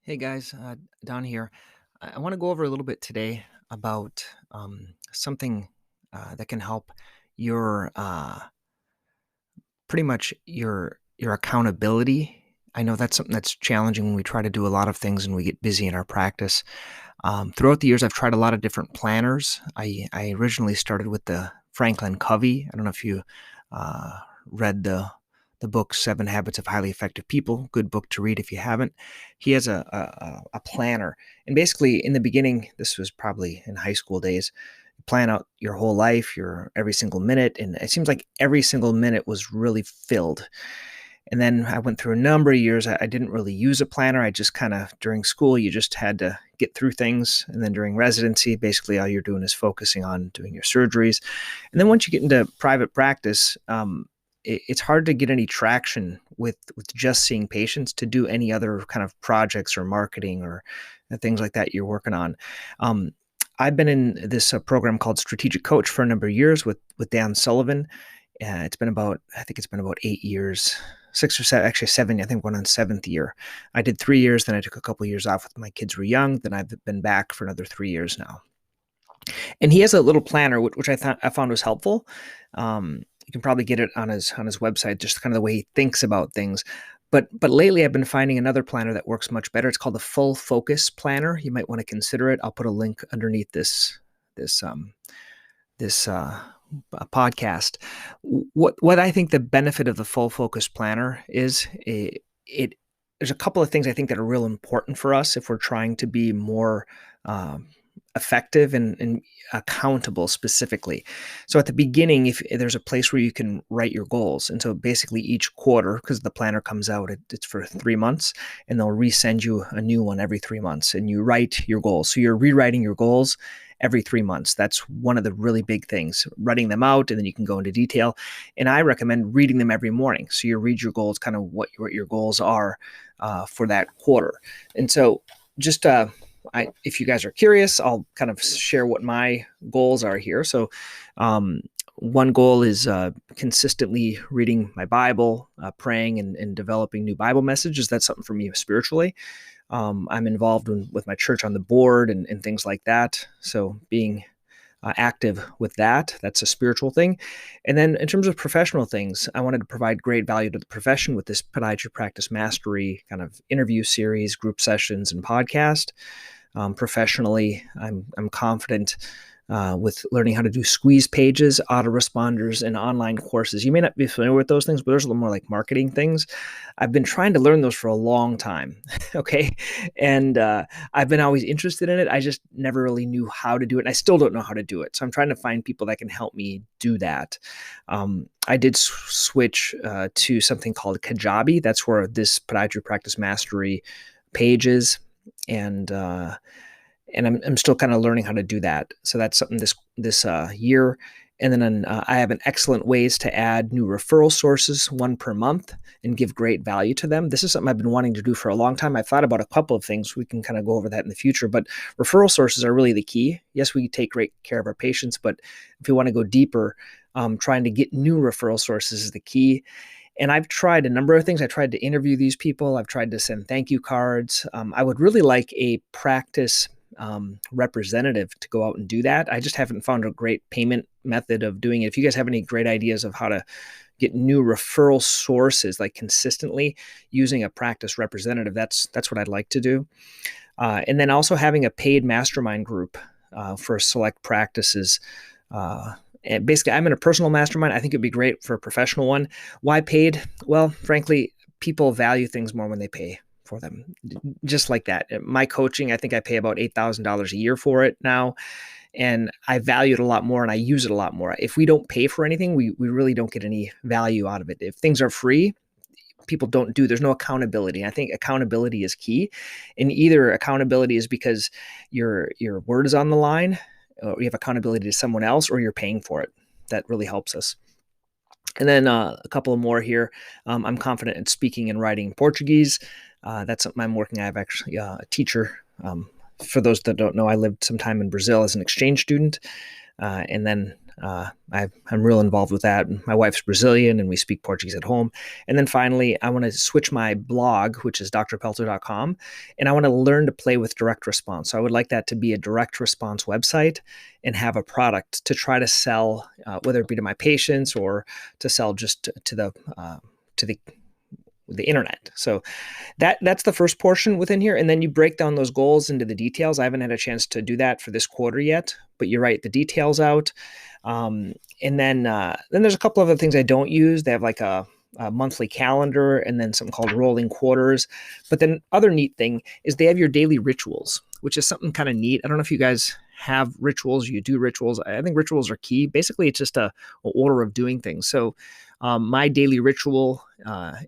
Hey guys, Don here. I want to go over a little bit today about something that can help your pretty much your accountability. I know that's something that's challenging when we try to do a lot of things and we get busy in our practice. Throughout the years, I've tried a lot of different planners. I originally started with the Franklin Covey. I don't know if you read the book Seven Habits of Highly Effective People. Good book to read if you haven't. He has a planner, and basically in the beginning, this was probably in high school days. You plan out your whole life, your every single minute, and it seems like every single minute was really filled. And then I went through a number of years. I didn't really use a planner. I just kind of, during school, you just had to get through things. And then during residency, basically all you're doing is focusing on doing your surgeries. And then once you get into private practice, it's hard to get any traction with just seeing patients to do any other kind of projects or marketing or things like that you're working on. I've been in this program called Strategic Coach for a number of years with Dan Sullivan. I think it's been about 8 years, 6 or 7, actually 7. I think we're on 7th year. I did 3 years, then I took a couple of years off when my kids were young. Then I've been back for another 3 years now. And he has a little planner, which I found was helpful. You can probably get it on his website, just kind of the way he thinks about things. But lately, I've been finding another planner that works much better. It's called the Full Focus Planner. You might want to consider it. I'll put a link underneath this podcast. What I think the benefit of the Full Focus Planner is, there's a couple of things I think that are real important for us if we're trying to be more effective and accountable specifically. So at the beginning, if there's a place where you can write your goals, and so basically each quarter, because the planner comes out, it's for 3 months, and they'll resend you a new one every 3 months, and you write your goals. So you're rewriting your goals every 3 months. That's one of the really big things, writing them out, and then you can go into detail. And I recommend reading them every morning. So you read your goals, kind of what your goals are for that quarter. And so just if you guys are curious, I'll kind of share what my goals are here. So one goal is consistently reading my Bible, praying, and developing new Bible messages. That's something for me spiritually. I'm involved with my church on the board and things like that. So being active with that's a spiritual thing. And then in terms of professional things, I wanted to provide great value to the profession with this Podiatry Practice Mastery kind of interview series, group sessions, and podcast. Professionally, I'm confident with learning how to do squeeze pages, autoresponders, and online courses. You may not be familiar with those things, but there's a little more like marketing things. I've been trying to learn those for a long time, okay? And I've been always interested in it. I just never really knew how to do it, and I still don't know how to do it. So I'm trying to find people that can help me do that. I did switch to something called Kajabi. That's where this Podiatry Practice Mastery page is. And I'm still kind of learning how to do that. So that's something this year. And then I have an excellent ways to add new referral sources, one per month, and give great value to them. This is something I've been wanting to do for a long time. I've thought about a couple of things. We can kind of go over that in the future, but referral sources are really the key. Yes, we take great care of our patients, but if we want to go deeper, trying to get new referral sources is the key. And I've tried a number of things. I tried to interview these people. I've tried to send thank you cards. I would really like a practice representative to go out and do that. I just haven't found a great payment method of doing it. If you guys have any great ideas of how to get new referral sources, like consistently using a practice representative, that's what I'd like to do. And then also having a paid mastermind group for select practices. And basically, I'm in a personal mastermind. I think it'd be great for a professional one. Why paid? Well, frankly, people value things more when they pay for them. Just like that. My coaching, I think I pay about $8,000 a year for it now. And I value it a lot more and I use it a lot more. If we don't pay for anything, we really don't get any value out of it. If things are free, people don't do. There's no accountability. I think accountability is key. And either accountability is because your word is on the line, or you have accountability to someone else, or you're paying for it. That really helps us. And then a couple more here. I'm confident in speaking and writing Portuguese. That's something I'm working. I have actually a teacher. For those that don't know, I lived some time in Brazil as an exchange student. And then I'm real involved with that. My wife's Brazilian and we speak Portuguese at home. And then finally, I want to switch my blog, which is drpelto.com, and I want to learn to play with direct response. So I would like that to be a direct response website and have a product to try to sell, whether it be to my patients or to sell just to the internet. So that's the first portion within here. And then you break down those goals into the details. I haven't had a chance to do that for this quarter yet, but you're right, the details out. And then there's a couple of other things I don't use. They have like a monthly calendar and then something called rolling quarters. But then other neat thing is they have your daily rituals, which is something kind of neat. I don't know if you guys have rituals, you do rituals. I think rituals are key. Basically, it's just a order of doing things. So my daily ritual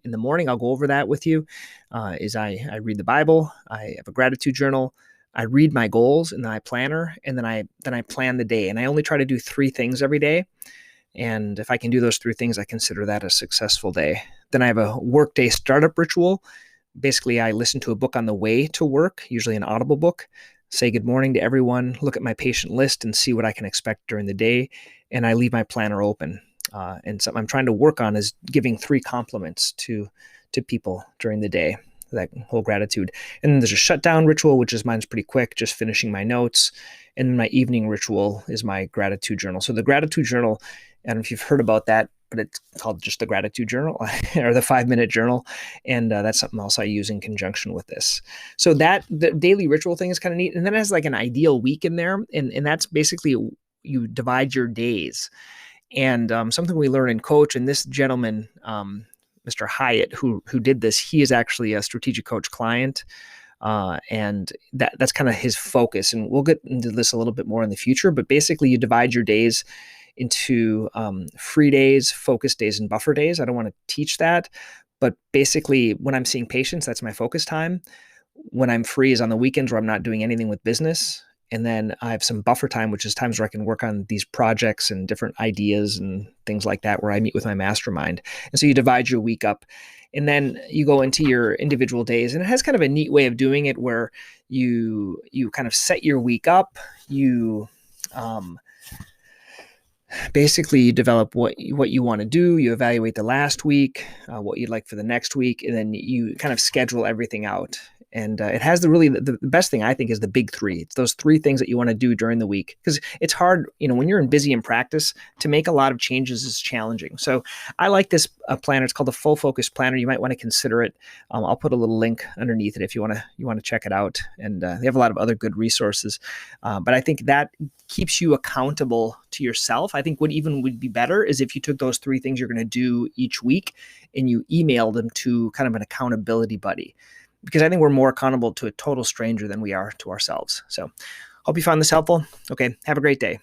in the morning, I'll go over that with you, is I read the Bible, I have a gratitude journal, I read my goals in my planner, and then I plan the day. And I only try to do 3 things every day. And if I can do those 3 things, I consider that a successful day. Then I have a workday startup ritual. Basically, I listen to a book on the way to work, usually an Audible book, say good morning to everyone, look at my patient list and see what I can expect during the day. And I leave my planner open. And something I'm trying to work on is giving 3 compliments to people during the day, that whole gratitude. And then there's a shutdown ritual, which is mine's pretty quick, just finishing my notes. And then my evening ritual is my gratitude journal. So the gratitude journal, I don't know if you've heard about that, but it's called just the gratitude journal or the 5-minute journal. And that's something else I use in conjunction with this. So that the daily ritual thing is kind of neat. And then it has like an ideal week in there. And that's basically you divide your days. And something we learn in coach, and this gentleman, Mr. Hyatt, who did this, he is actually a strategic coach client. And that's kind of his focus. And we'll get into this a little bit more in the future, but basically you divide your days into free days, focus days, and buffer days. I don't want to teach that, but basically when I'm seeing patients, that's my focus time. When I'm free is on the weekends where I'm not doing anything with business. And then I have some buffer time, which is times where I can work on these projects and different ideas and things like that, where I meet with my mastermind. And so you divide your week up, and then you go into your individual days. And it has kind of a neat way of doing it where you kind of set your week up. You basically you develop what you want to do. You evaluate the last week, what you'd like for the next week, and then you kind of schedule everything out. And it has the best thing I think is the big 3. It's those 3 things that you want to do during the week, because it's hard, when you're busy in practice, to make a lot of changes is challenging. So I like this planner. It's called the Full Focus Planner. You might want to consider it. I'll put a little link underneath it if you want to check it out. And they have a lot of other good resources. But I think that keeps you accountable to yourself. I think what even would be better is if you took those 3 things you're going to do each week and you emailed them to kind of an accountability buddy, because I think we're more accountable to a total stranger than we are to ourselves. So hope you found this helpful. Okay, have a great day.